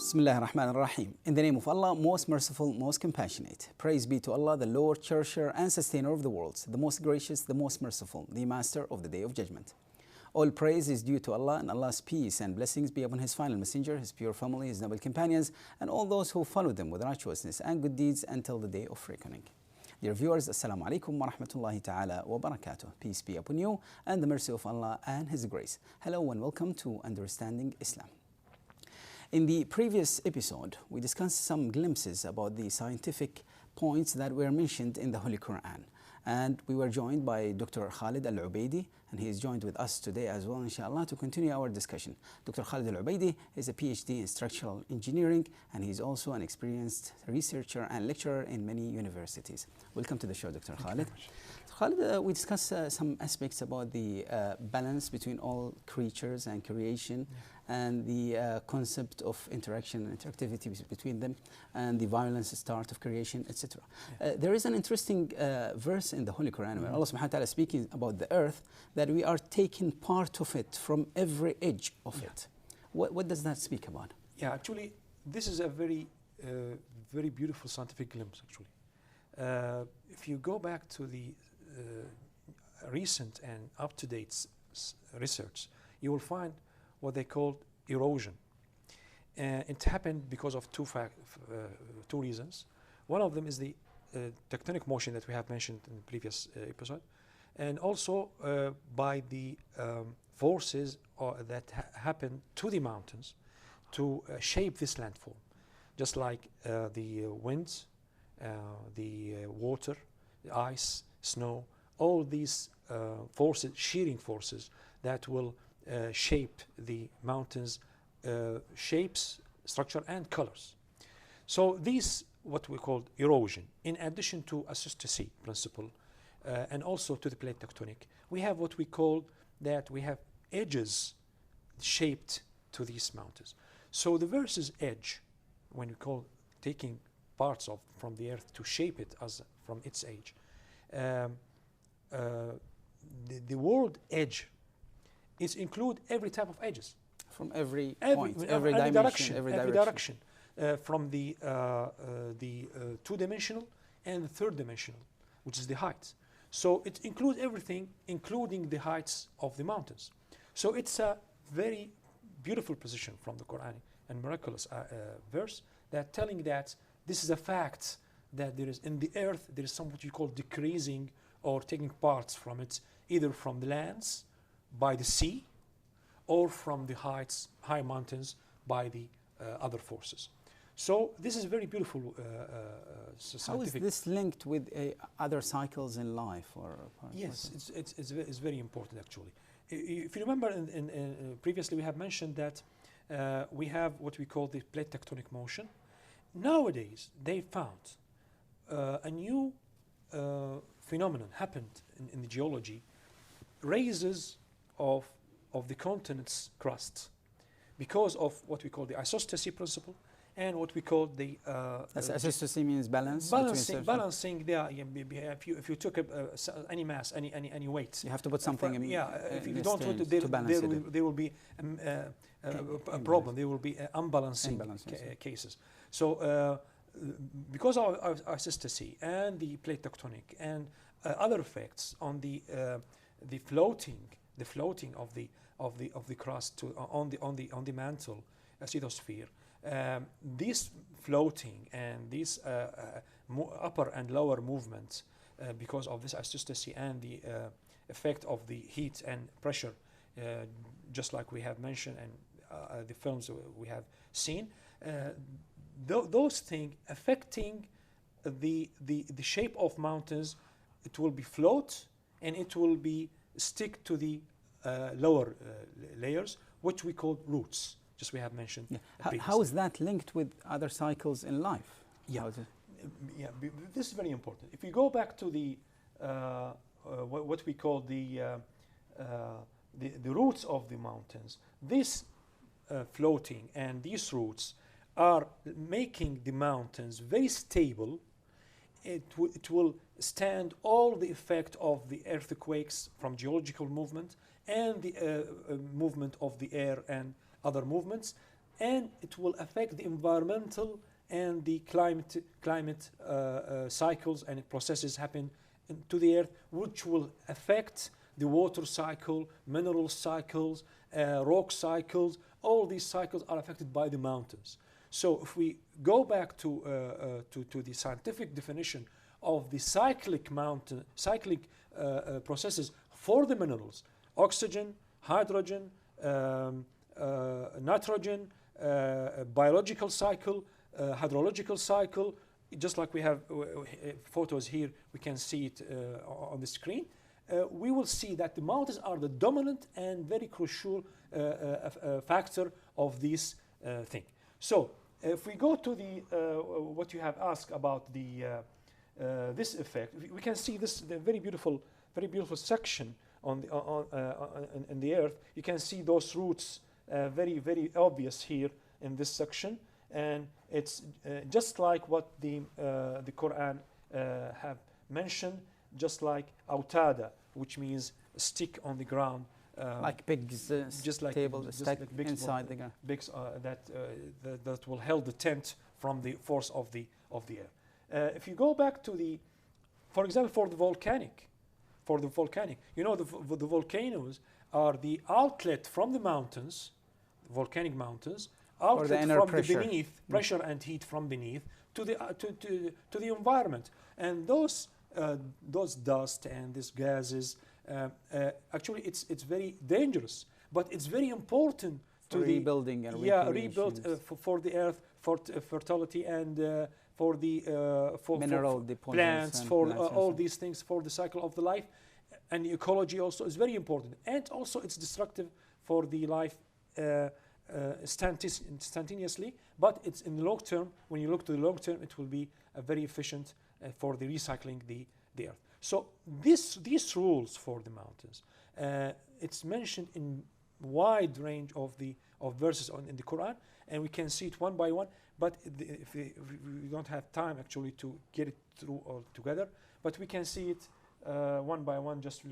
Bismillah ar-Rahman ar-Rahim. In the name of Allah, most merciful, most compassionate. Praise be to Allah, the Lord, cherisher and sustainer of the worlds, the most gracious, the most merciful, the master of the day of judgment. All praise is due to Allah, and Allah's peace and blessings be upon His final messenger, His pure family, His noble companions, and all those who follow them with righteousness and good deeds until the day of reckoning. Dear viewers, Assalamu alaikum wa rahmatullahi ta'ala wa barakatuh. Peace be upon you and the mercy of Allah and His grace. Hello and welcome to Understanding Islam. In the previous episode, we discussed some glimpses about the scientific points that were mentioned in the Holy Quran. And we were joined by Dr. Khalid Al-Ubaidi, and he is joined with us today as well, inshallah, to continue our discussion. Dr. Khalid Al-Ubaidi is a PhD in structural engineering, and he's also an experienced researcher and lecturer in many universities. Welcome to the show, Dr. Khalid. Khalid, we discussed some aspects about the balance between all creatures and creation, and the concept of interaction and interactivity between them, and the violence start of creation, etc. There is an interesting verse in the Holy Quran where Allah subhanahu wa ta'ala is speaking about the earth, that we are taking part of it from every edge of it. What does that speak about? Yeah, actually, this is a very beautiful scientific glimpse, actually. If you go back to the recent and up-to-date research, you will find what they call erosion. It happened because of two reasons. One of them is the tectonic motion that we have mentioned in the previous episode, and also by the forces that happen to the mountains to shape this landform, just like the winds, the water, the ice, snow, all these forces, shearing forces that will shape the mountains, shapes, structure and colors. So these what we call erosion, in addition to asystocy principle and also to the plate tectonic, we have what we call that we have edges shaped to these mountains. So the verse's edge, when we call taking parts of from the earth to shape it as from its edge, the word edge is include every type of edges. From every point, every dimension, every direction. From the two-dimensional and the third-dimensional, which is the height. So it includes everything, including the heights of the mountains. So it's a very beautiful position from the Quran and miraculous verse that telling that this is a fact, that there is in the earth there is something you call decreasing or taking parts from it, either from the lands by the sea or from the heights, high mountains by the other forces. So this is very beautiful scientific. How is this linked with other cycles in life? Yes, it's very important actually. If you remember, previously we have mentioned that we have what we call the plate tectonic motion. Nowadays they found a new phenomenon happened in the geology, raises of the continent's crust, because of what we call the isostasy principle and what we call the isostasy means balance. Balancing. If you took any mass, any weight, you have to put something. If you don't put it, there will be a problem. There will be unbalancing cases. So because of isostasy and the plate tectonic and other effects on the floating of the crust on the mantle lithosphere, this floating and these upper and lower movements because of this isostasy and the effect of the heat and pressure, just like we have mentioned and the films we have seen, those things affecting the shape of mountains. It will be float and it will be stick to the lower layers, which we call roots, just we have mentioned. How is that linked with other cycles in life? This is very important. If we go back to the what we call the roots of the mountains, this floating and these roots are making the mountains very stable. It will stand all the effect of the earthquakes from geological movement and the movement of the air and other movements. and it will affect the environmental and the climate cycles and processes happen to the earth, which will affect the water cycle, mineral cycles, rock cycles. All these cycles are affected by the mountains. So if we go back to the scientific definition of the cyclic processes for the minerals, oxygen, hydrogen, nitrogen, biological cycle, hydrological cycle, just like we have photos here, we can see it on the screen. We will see that the mountains are the dominant and very crucial factor of this thing. So if we go to the what you have asked about the this effect, we can see this the very beautiful section on the in the earth. You can see those roots very obvious here in this section, and it's just like what the Quran have mentioned, just like autada, which means stick on the ground, like pigs, just like table, just stuck like pigs inside the ground. Pigs that will hold the tent from the force of the air. If you go back to the, for example, for the volcanic, you know, the volcanoes are the outlet from the mountains, the volcanic mountains, outlet from pressure. the beneath, pressure and heat from beneath to the environment, and those dust and these gases, actually it's very dangerous, but it's very important to rebuilding and rebuild for the earth, for fertility, and for the mineral plants, for all these things, for the cycle of the life, and the ecology also is very important, and also it's destructive for the life instantaneously, but it's in the long term. When you look to the long term, it will be very efficient for the recycling the earth. So these rules for the mountains, it's mentioned in wide range of verses in the Quran, and we can see it one by one. But if we don't have time actually to get it through all together, but we can see it one by one, just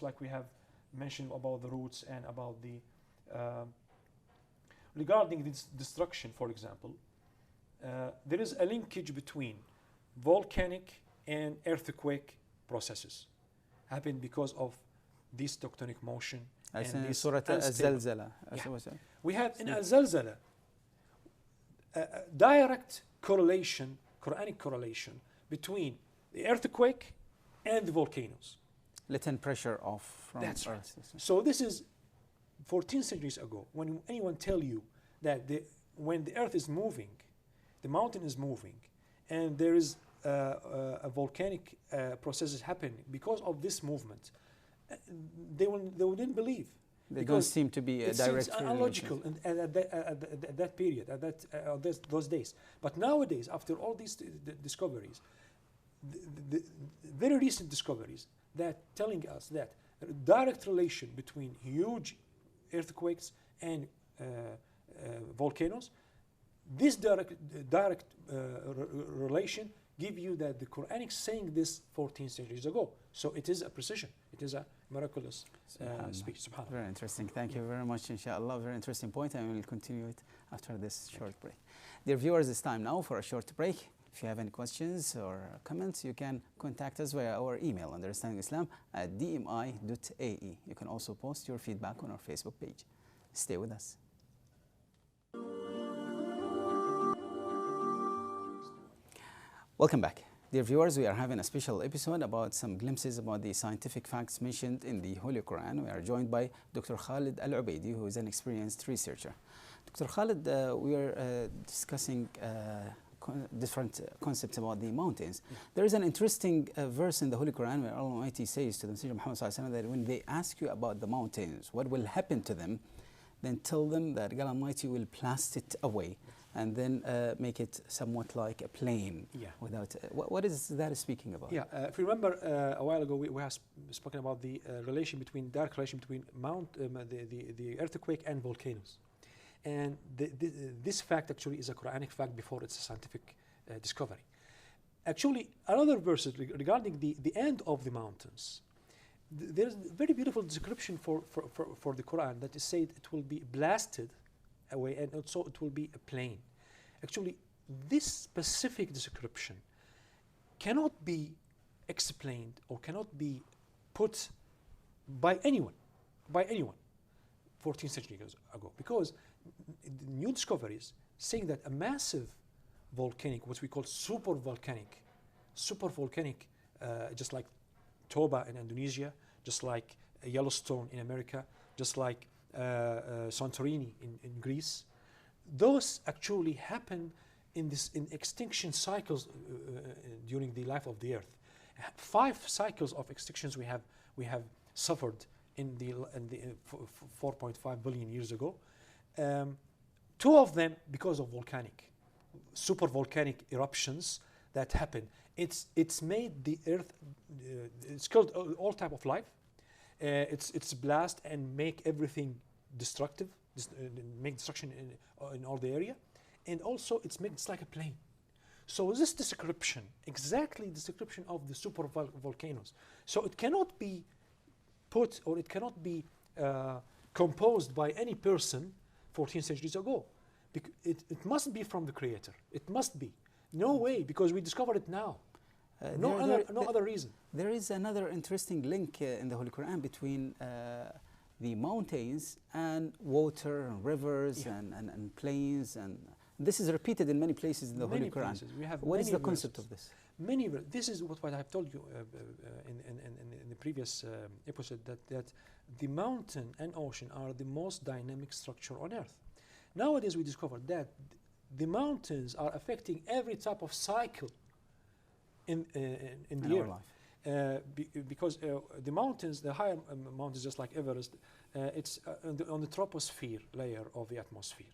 like we have mentioned about the roots and about the regarding this destruction. For example, there is a linkage between volcanic and earthquake processes happen because of this tectonic motion. And this Surah Al-Zalzala. We have in Al-Zalzala a direct correlation, Quranic correlation between the earthquake and the volcanoes. Latent pressure off from That's Earth. Right. So this is 14 centuries ago. When anyone tell you that when the earth is moving, the mountain is moving, and there is a volcanic processes happening because of this movement, they wouldn't believe. They don't seem to be a direct seems illogical at that period, those days. But nowadays, after all these discoveries, the very recent discoveries that telling us that direct relation between huge earthquakes and volcanoes, this direct relation give you that the Quranic saying this 14 centuries ago. So it is a precision. It is a miraculous speech. SubhanAllah. Very interesting. Thank you very much, inshallah. Very interesting point, and we will continue it after this short break. Dear viewers, it's time now for a short break. If you have any questions or comments, you can contact us via our email, understandingislam@dmi.ae. You can also post your feedback on our Facebook page. Stay with us. Welcome back. Dear viewers, we are having a special episode about some glimpses about the scientific facts mentioned in the Holy Quran. We are joined by Dr. Khalid Al-Ubaidi, who is an experienced researcher. Dr. Khalid, we are discussing different concepts about the mountains. There is an interesting verse in the Holy Quran where Allah Almighty says to the Messenger Muhammad ﷺ that when they ask you about the mountains, what will happen to them, then tell them that God Almighty will blast it away and then make it somewhat like a plane. Yeah. Without what is that speaking about? Yeah. If you remember, a while ago we have spoken about the relation between direct relation between the earthquake and volcanoes, and this fact actually is a Quranic fact before it's a scientific discovery. Actually, another verse regarding the end of the mountains. There's a very beautiful description for the Quran that is said it will be blasted away, and also it will be a plain. Actually, this specific description cannot be explained or cannot be put by anyone 14th century years ago, because new discoveries saying that a massive volcanic, what we call super volcanic, just like Toba in Indonesia, just like Yellowstone in America, just like Santorini in Greece, those actually happen in extinction cycles during the life of the Earth. 5 cycles of extinctions we have suffered in the 4.5 billion years ago. 2 of them because of super volcanic eruptions that happen. It's made the Earth. It's killed all type of life. It's blast and make everything destructive. Make destruction in all the area, and also it's like a plane. So this description, exactly description of the super volcanoes. So it cannot be put, or it cannot be composed by any person 14 centuries ago. It must be from the Creator. It must be. No way, because we discovered it now. No other reason. There is another interesting link in the Holy Quran between the mountains and water and rivers and plains, and this is repeated in many places in the Holy Quran. What is the concept of this? This is what I have told you in the previous episode, that the mountain and ocean are the most dynamic structure on Earth. Nowadays we discovered that the mountains are affecting every type of cycle in the Earth. Because the mountains, the higher mountains, just like Everest, it's on the troposphere layer of the atmosphere.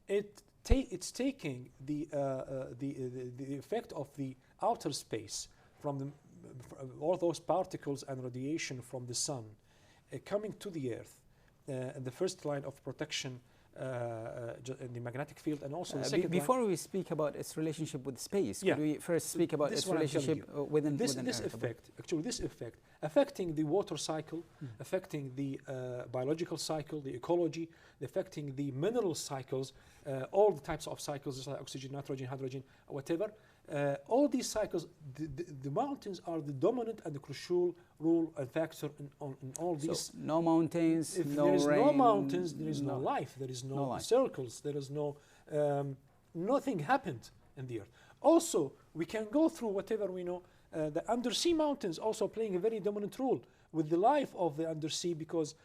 It's taking the effect of the outer space from all those particles and radiation from the sun coming to the Earth, and the first line of protection in the magnetic field, and also the second before we speak about its relationship with space, could we first speak about its relationship within this effect? Actually, this effect affecting the water cycle, affecting the biological cycle, the ecology, affecting the mineral cycles, all the types of cycles, just like oxygen, nitrogen, hydrogen, whatever. All these cycles, the mountains are the dominant and the crucial role and factor in all these. So no mountains, if no there is rain, no mountains, there is no life. There is no circles. There is no nothing happened in the Earth. Also, we can go through whatever we know. The undersea mountains also playing a very dominant role with the life of the undersea, because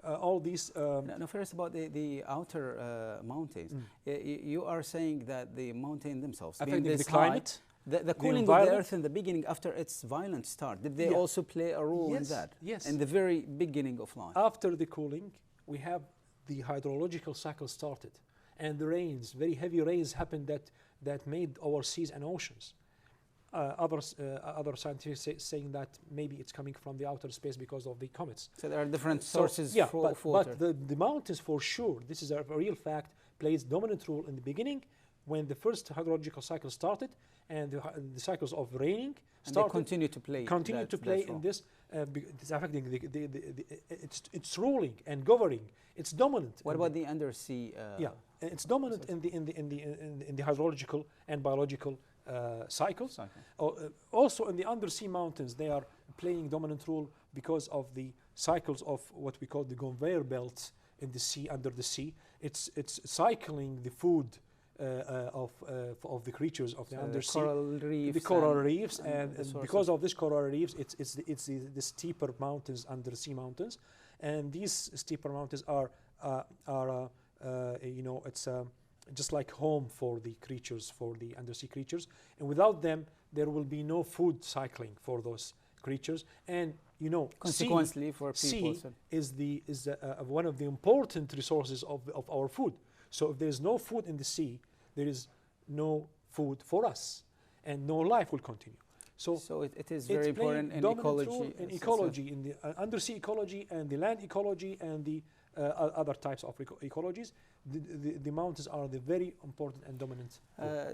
all these. No, first about the outer mountains. You are saying that the mountain themselves, affecting the climate, the cooling of the Earth in the beginning after its violent start, did they also play a role in that? Yes. In the very beginning of life. After the cooling, we have the hydrological cycle started, and the rains, very heavy rains, happened that made our seas and oceans. Other scientists saying that maybe it's coming from the outer space because of the comets. So there are different sources for water. But the mountains, for sure, this is a real fact, plays dominant role in the beginning when the first hydrological cycle started, and the cycles of raining started. And they continue to play. In this. It's affecting it's ruling and governing. It's dominant. What about the undersea? It's dominant in the hydrological and biological cycles. Also in the undersea mountains, they are playing dominant role because of the cycles of what we call the conveyor belts in the sea, under the sea. It's cycling the food of the creatures of the undersea, the coral reefs, and because of this coral reefs, it's the steeper mountains, undersea mountains, and these steeper mountains are it's just like home for the creatures, for the undersea creatures, and without them there will be no food cycling for those creatures. And consequently for people, sea is one of the important resources of our food. So if there is no food in the sea, there is no food for us, and no life will continue. So it is very important in ecology. In the undersea ecology and the land ecology and the other types of ecologies. The mountains are the very important and dominant.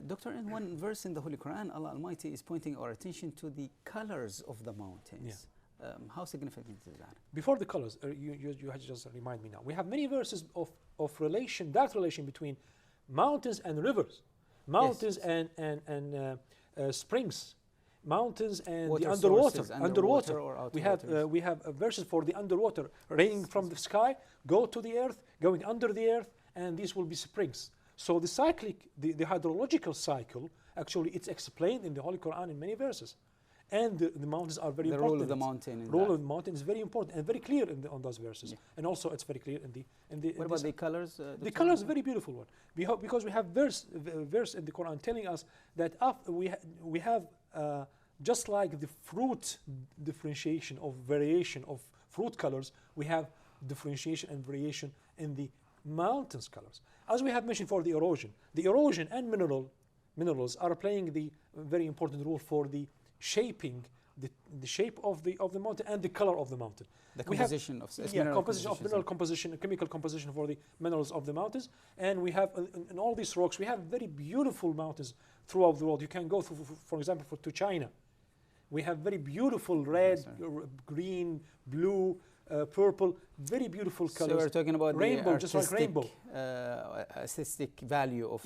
Doctor, in one verse in the Holy Quran, Allah Almighty is pointing our attention to the colors of the mountains. How significant is that? Before the colors, you just remind me now. We have many verses of of relation, direct relation between mountains and rivers, mountains and springs, mountains and Water the underwater. sources, underwater or We have verses for the underwater, raining from the sky, go to the earth, going under the earth, and these will be springs. So the cyclic, the hydrological cycle, actually it's explained in the Holy Quran in many verses. And the mountains are very important. The role of the mountain. Role of the mountain is very important and very clear on those verses. Yeah. And also it's very clear in the what about the colors? The colors, very beautiful one. Because we have verse in the Quran telling us that we have just like the fruit differentiation of variation of fruit colors, we have differentiation and variation in the mountains colors. As we have mentioned for the erosion and minerals are playing the very important role for the shaping the shape of the mountain and the color of the mountain. The composition of mineral composition, chemical composition for the minerals of the mountains. And we have in all these rocks, we have very beautiful mountains throughout the world. You can go through, for example, to China. We have very beautiful red, green, blue, purple, very beautiful colors. So we're talking about rainbow, the just like rainbow. Aesthetic value of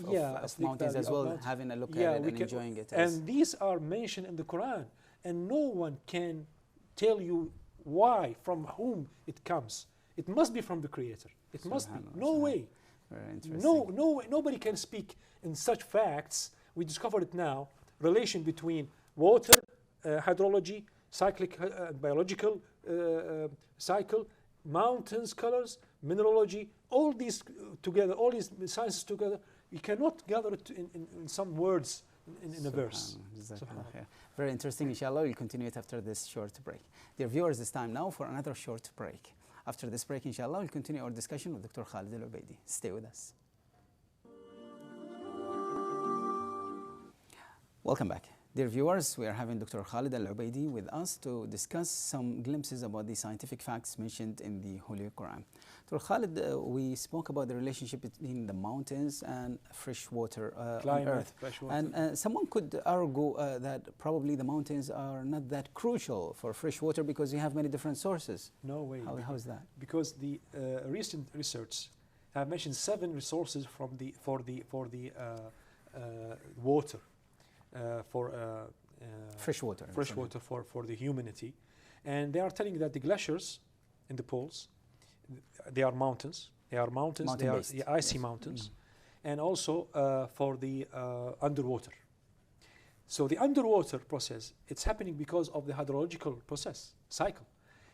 mountains as well, having a look at it and enjoying it. And these are mentioned in the Quran, and no one can tell you why, from whom it comes. It must be from the Creator. It must be. No way. Very interesting. No way. Nobody can speak in such facts. We discovered it now. Relation between water, hydrology, cyclic, biological cycle, mountains, colors, mineralogy, all these together, all these sciences together, you cannot gather it in some words in a verse. Very interesting. Inshallah, we'll continue it after this short break. Dear viewers, it's time now for another short break. After this break, inshallah, we'll continue our discussion with Dr. Khalid Al-Ubaidi. Stay with us. Welcome back. Dear viewers, we are having Dr. Khalid Al-Ubaidi with us to discuss some glimpses about the scientific facts mentioned in the Holy Quran. Dr. Khalid, we spoke about the relationship between the mountains and fresh water on Earth. And someone could argue that probably the mountains are not that crucial for fresh water because you have many different sources. No way. How is that? Because the recent research have mentioned 7 resources for the water. Fresh water for the humanity, and they are telling that the glaciers in the poles, they are mountains. They are icy mountains, and also for the underwater. So the underwater process, it's happening because of the hydrological cycle,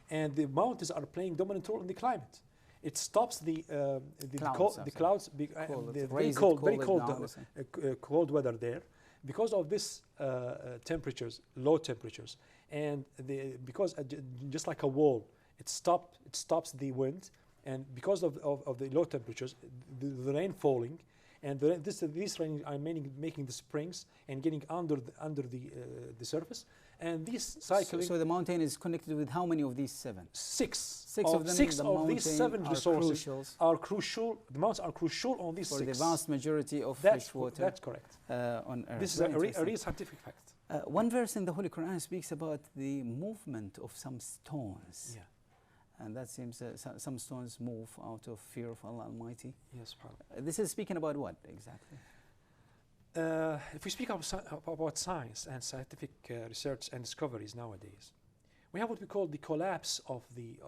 and the mountains are playing dominant role in the climate. It stops the clouds, very cold weather there. Because of this temperatures, low temperatures, and because just like a wall, it stops the wind, and because of the low temperatures, the rain falling, and these rain are making the springs and getting under the surface, and this cycling. So the mountain is connected with how many of these 7? 6. Six of these 7 resources are crucial. The mountains are crucial on these 6. For the vast majority of fresh water. That's correct. On Earth. This is a real scientific fact. One verse in the Holy Quran speaks about the movement of some stones. Yeah. And that seems some stones move out of fear of Allah Almighty. Yes, this is speaking about what exactly? If we speak about science and scientific research and discoveries nowadays, we have what we call the collapse of the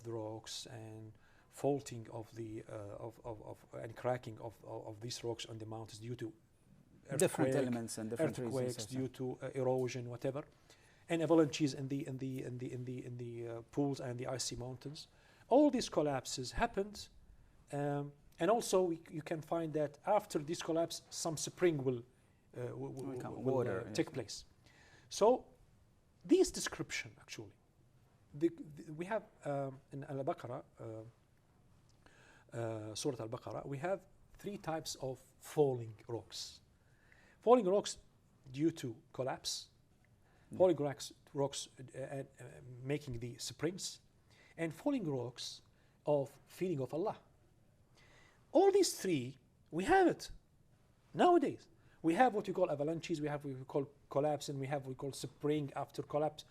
rocks and faulting of the and cracking of these rocks on the mountains due to different elements and different earthquakes, due to erosion, whatever, and avalanches in the pools and the icy mountains. All these collapses happened, and also you can find that after this collapse, some spring will take place. So this description, actually, we have in Al-Baqarah, Surah Al-Baqarah, we have 3 types of falling rocks. Falling rocks due to collapse, falling rocks making the springs, and falling rocks of feeling of Allah. All these 3, we have it nowadays. We have what we call avalanches, we have what we call collapse, and we have what we call spring after collapse,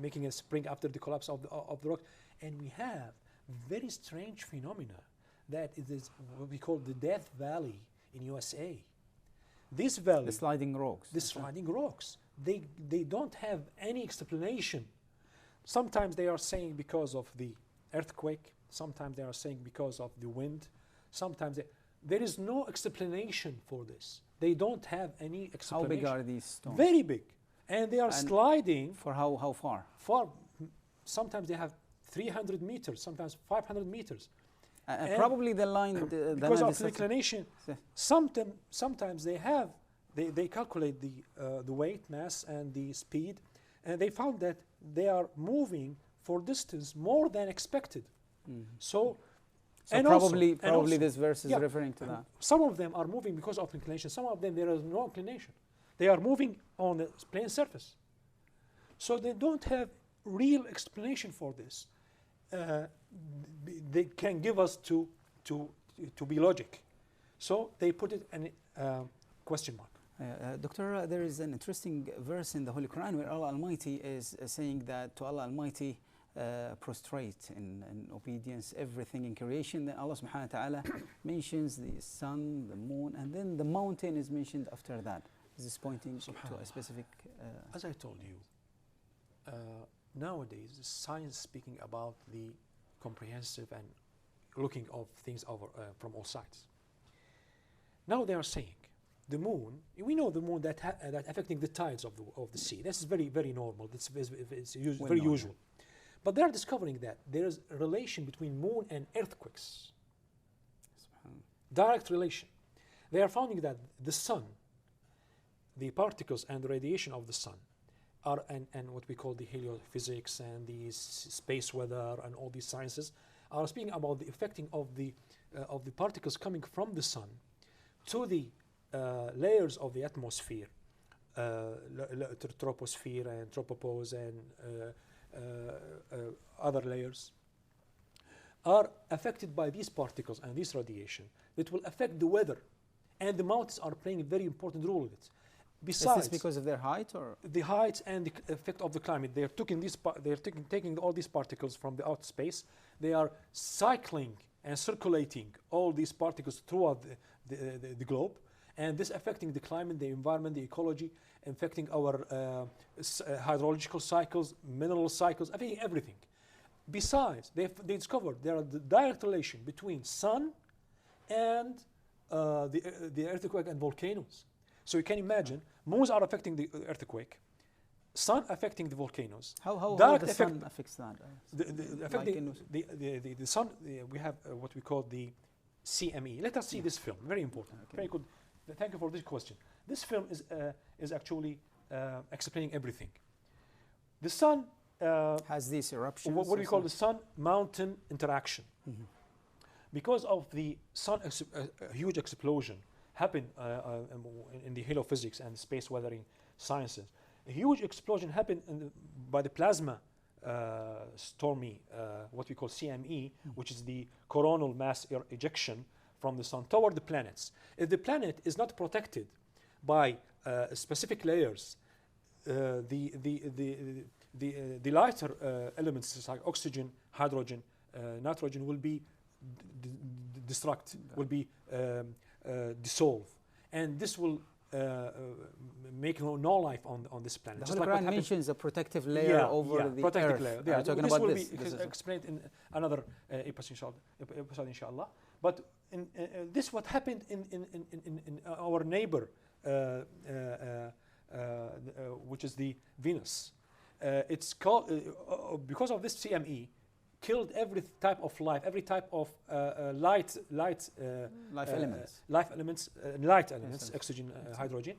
making a spring after the collapse of the rock. And we have very strange phenomena that it is what we call the Death Valley in USA. This valley, The sliding rocks. the sliding rocks, they don't have any explanation. Sometimes they are saying because of the earthquake, sometimes they are saying because of the wind, sometimes there is no explanation for this. They don't have any explanation. How big are these stones? Very big. And they are sliding For how far? far. Sometimes they have 300 meters, sometimes 500 meters. And Probably the line. Because of the inclination, sometimes they calculate the weight, mass, and the speed, and they found that they are moving for distance more than expected. So probably also, this verse is yeah, referring to that. some of them are moving because of inclination. Some of them there is no inclination. They are moving on a plane surface. So they don't have real explanation for this. They can give us to be logic. So they put it in question mark. Doctor, there is an interesting verse in the Holy Quran where Allah Almighty is saying that to Allah Almighty prostrate in obedience everything in creation. Then Allah subhanahu wa ta'ala mentions the sun, the moon, and then the mountain is mentioned after that. Is this pointing to a specific... As I told you, nowadays science speaking about the comprehensive and looking of things over from all sides. Now they are saying the moon, we know the moon that affecting the tides of the sea. This is very, very normal. It's very usual. But they are discovering that there is a relation between moon and earthquakes. Direct relation. They are finding that the sun, the particles and the radiation of the sun are, and what we call the heliophysics and the space weather and all these sciences are speaking about the affecting of the particles coming from the sun to the layers of the atmosphere, troposphere and tropopause and other layers are affected by these particles and this radiation that will affect the weather, and the mountains are playing a very important role in it. Besides, is this because of their height or the height and the effect of the climate? They are taking all these particles from the outer space. They are cycling and circulating all these particles throughout the globe, and this affecting the climate, the environment, the ecology, affecting our hydrological cycles, mineral cycles, affecting everything. Besides, they discovered there are the direct relation between sun and the earthquake and volcanoes. So you can imagine, moons are affecting the earthquake, sun affecting the volcanoes. how the sun affects that? The sun, we have what we call the CME. Let us see this film, very important. Okay. Very good. Thank you for this question. This film is actually explaining everything. The sun has these eruptions. What we call the sun-mountain interaction. Because of the sun, a huge explosion happened in the heliophysics and space weathering sciences. A huge explosion happened by the plasma stormy, what we call CME, which is the coronal mass ejection from the sun toward the planets. If the planet is not protected by specific layers, the lighter elements like oxygen, hydrogen, nitrogen will be destructed, will be dissolved, and this will make no life on this planet. The Holy Quran mentions a protective layer over the protective earth. layer. Talking this about will this. be explained in another episode, inshallah. But this what happened in our neighbor, which is the Venus. It's called because of this CME. Killed every type of life, every type of light elements, light elements, oxygen, hydrogen.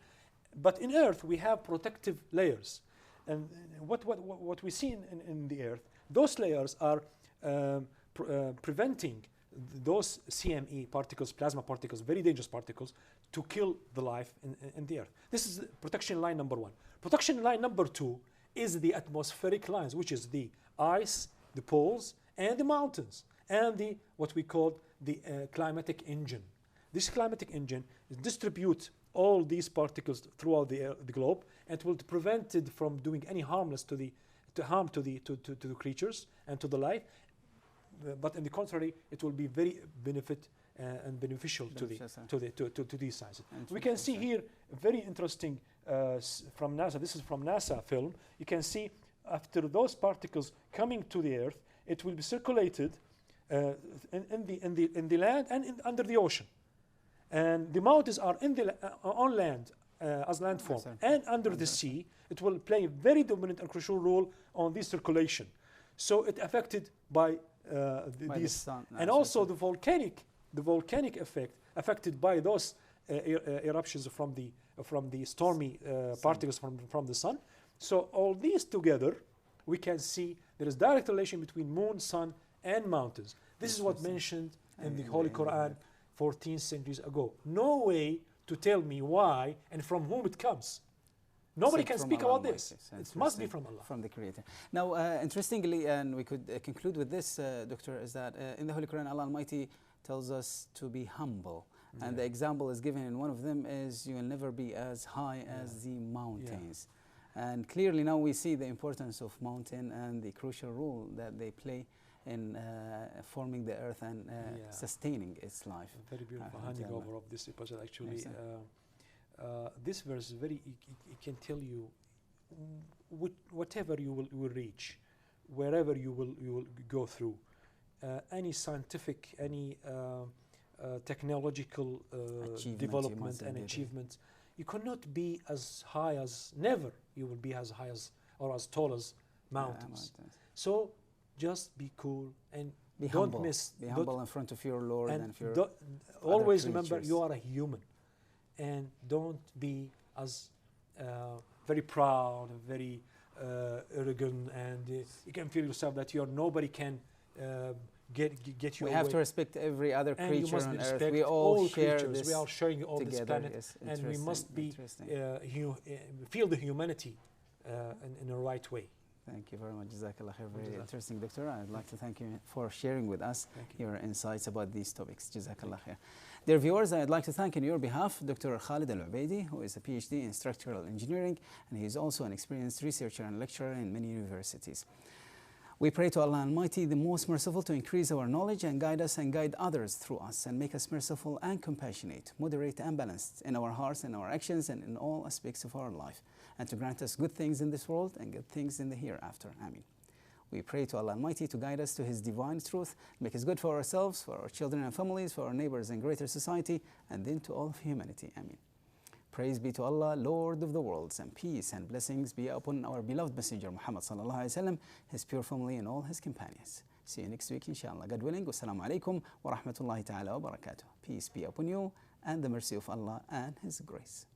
But in Earth, we have protective layers, and what we see in the Earth, those layers are preventing those CME particles, plasma particles, very dangerous particles, to kill the life in the Earth. This is protection line number one. Protection line number two is the atmospheric lines, which is the ice, the poles, and the mountains, and what we call the climatic engine. This climatic engine distributes all these particles throughout the globe, and will prevent it from doing any harmless to the creatures and to the life. but in the contrary, it will be very and beneficial to these sciences. We can see here very interesting from NASA. This is from NASA film. You can see after those particles coming to the Earth, it will be circulated in the land and under the ocean. And the mountains are on land as landform, and under the sea, it will play a very dominant and crucial role on this circulation. So it affected by these, sun, and also the volcanic effect affected by those eruptions from the stormy particles from the sun. So all these together, we can see there is direct relation between moon, sun, and mountains. This is what mentioned in the Holy Quran 14 centuries ago. No way to tell me why and from whom it comes. Nobody can speak about this. It must be from Allah. From the Creator. Now, interestingly, and we could conclude with this, Doctor, is that in the Holy Quran, Allah Almighty tells us to be humble. And the example is given in one of them is you will never be as high as the mountains. And clearly now we see the importance of mountain and the crucial role that they play in forming the earth and sustaining its life. Very beautiful handing over of this episode. Actually, this verse is very. It can tell you whatever you will reach, wherever you will go through, any scientific, any technological development and achievement. You cannot be as high as, never you will be as high as or as tall as mountains. So just be cool and don't humble. miss. Be humble in front of your Lord and of your always remember you are a human, and don't be as very proud and very arrogant, and you can feel yourself that nobody can get you away. We have to respect every other creature on earth. We all share this. We are sharing all this planet, and we must be feel the humanity in a right way. Thank you very much. Jazakallah khair. Very interesting, Doctor. I'd like to thank you for sharing with us your insights about these topics. Jazakallah khair. Dear viewers, I'd like to thank on your behalf Dr. Khalid Al-Ubaidi, who is a PhD in structural engineering, and he is also an experienced researcher and lecturer in many universities. We pray to Allah Almighty, the most merciful, to increase our knowledge and guide us and guide others through us, and make us merciful and compassionate, moderate and balanced in our hearts and our actions and in all aspects of our life, and to grant us good things in this world and good things in the hereafter. Ameen. We pray to Allah Almighty to guide us to His divine truth, make us good for ourselves, for our children and families, for our neighbors and greater society, and then to all of humanity. Ameen. Praise be to Allah, Lord of the worlds, and peace and blessings be upon our beloved Messenger Muhammad sallallahu alaihi wasallam, his pure family and all his companions. See you next week, inshallah. God willing. Wassalamu alaikum wa rahmatullahi ta'ala wa barakatuh. Peace be upon you and the mercy of Allah and His grace.